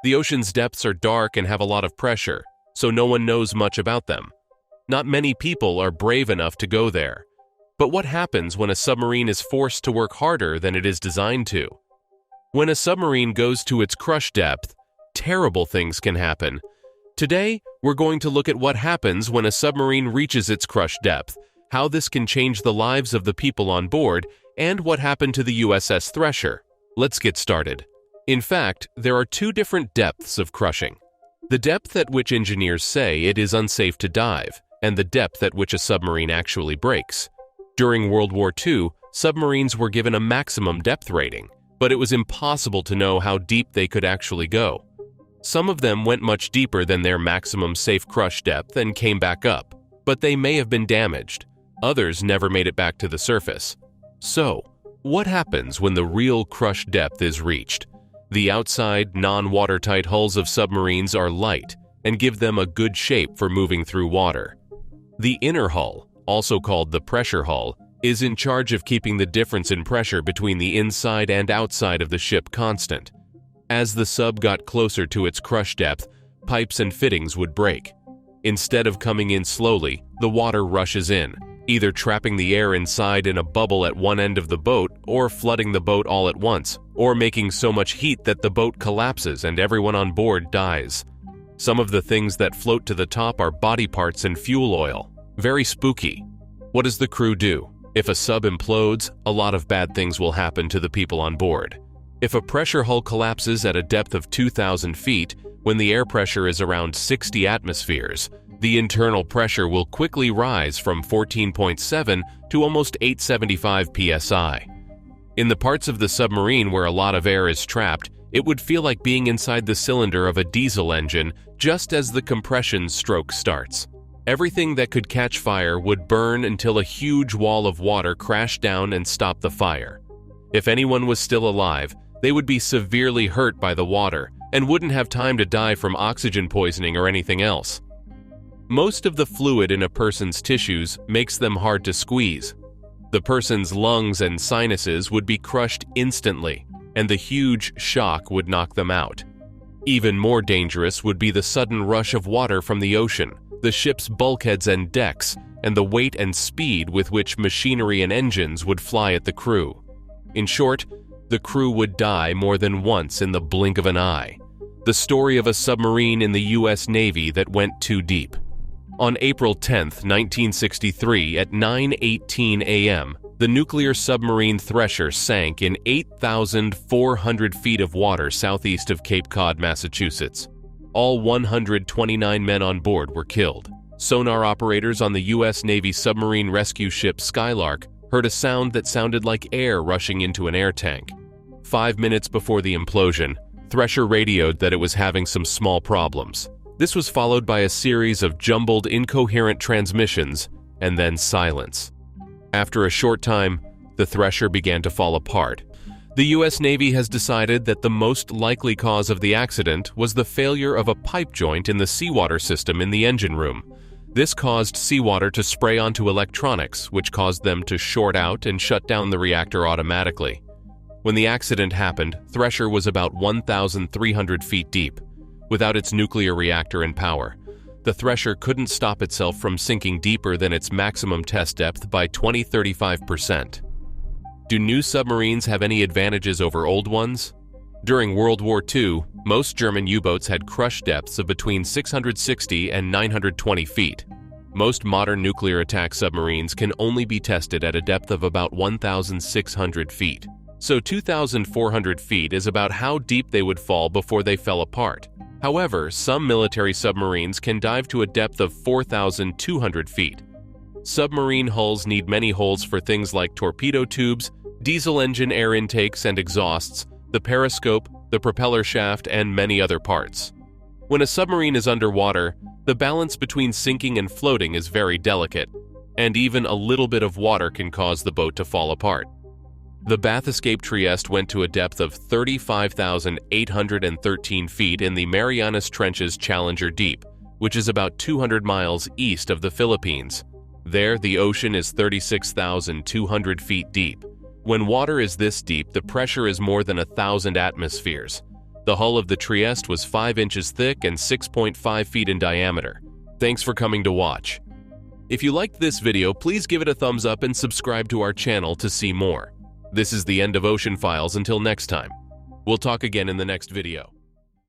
The ocean's depths are dark and have a lot of pressure, so no one knows much about them. Not many people are brave enough to go there. But what happens when a submarine is forced to work harder than it is designed to? When a submarine goes to its crush depth, terrible things can happen. Today, we're going to look at what happens when a submarine reaches its crush depth, how this can change the lives of the people on board, and what happened to the USS Thresher. Let's get started. In fact, there are two different depths of crushing. The depth at which engineers say it is unsafe to dive, and the depth at which a submarine actually breaks. During World War II, submarines were given a maximum depth rating, but it was impossible to know how deep they could actually go. Some of them went much deeper than their maximum safe crush depth and came back up, but they may have been damaged. Others never made it back to the surface. So, what happens when the real crush depth is reached? The outside, non-watertight hulls of submarines are light and give them a good shape for moving through water. The inner hull, also called the pressure hull, is in charge of keeping the difference in pressure between the inside and outside of the ship constant. As the sub got closer to its crush depth, pipes and fittings would break. Instead of coming in slowly, the water rushes in, either trapping the air inside in a bubble at one end of the boat or flooding the boat all at once, or making so much heat that the boat collapses and everyone on board dies. Some of the things that float to the top are body parts and fuel oil. Very spooky. What does the crew do? If a sub implodes, a lot of bad things will happen to the people on board. If a pressure hull collapses at a depth of 2,000 feet, when the air pressure is around 60 atmospheres, the internal pressure will quickly rise from 14.7 to almost 875 psi. In the parts of the submarine where a lot of air is trapped, it would feel like being inside the cylinder of a diesel engine just as the compression stroke starts. Everything that could catch fire would burn until a huge wall of water crashed down and stopped the fire. If anyone was still alive, they would be severely hurt by the water and wouldn't have time to die from oxygen poisoning or anything else. Most of the fluid in a person's tissues makes them hard to squeeze. The person's lungs and sinuses would be crushed instantly, and the huge shock would knock them out. Even more dangerous would be the sudden rush of water from the ocean, the ship's bulkheads and decks, and the weight and speed with which machinery and engines would fly at the crew. In short, the crew would die more than once in the blink of an eye. The story of a submarine in the U.S. Navy that went too deep. On April 10, 1963, at 9:18 a.m., the nuclear submarine Thresher sank in 8,400 feet of water southeast of Cape Cod, Massachusetts. All 129 men on board were killed. Sonar operators on the U.S. Navy submarine rescue ship Skylark heard a sound that sounded like air rushing into an air tank. 5 minutes before the implosion, Thresher radioed that it was having some small problems. This was followed by a series of jumbled, incoherent transmissions, and then silence. After a short time, the Thresher began to fall apart. The U.S. Navy has decided that the most likely cause of the accident was the failure of a pipe joint in the seawater system in the engine room. This caused seawater to spray onto electronics, which caused them to short out and shut down the reactor automatically. When the accident happened, Thresher was about 1,300 feet deep. Without its nuclear reactor in power, the Thresher couldn't stop itself from sinking deeper than its maximum test depth by 35%. Do new submarines have any advantages over old ones? During World War II, most German U-boats had crush depths of between 660 and 920 feet. Most modern nuclear attack submarines can only be tested at a depth of about 1,600 feet. So 2,400 feet is about how deep they would fall before they fell apart. However, some military submarines can dive to a depth of 4,200 feet. Submarine hulls need many holes for things like torpedo tubes, diesel engine air intakes and exhausts, the periscope, the propeller shaft, and many other parts. When a submarine is underwater, the balance between sinking and floating is very delicate, and even a little bit of water can cause the boat to fall apart. The Bath Escape Trieste went to a depth of 35,813 feet in the Marianas Trench's Challenger Deep, which is about 200 miles east of the Philippines. There, the ocean is 36,200 feet deep. When water is this deep, the pressure is more than 1,000 atmospheres. The hull of the Trieste was 5 inches thick and 6.5 feet in diameter. Thanks for coming to watch. If you liked this video, please give it a thumbs up and subscribe to our channel to see more. This is the end of Ocean Files. Until next time. We'll talk again in the next video.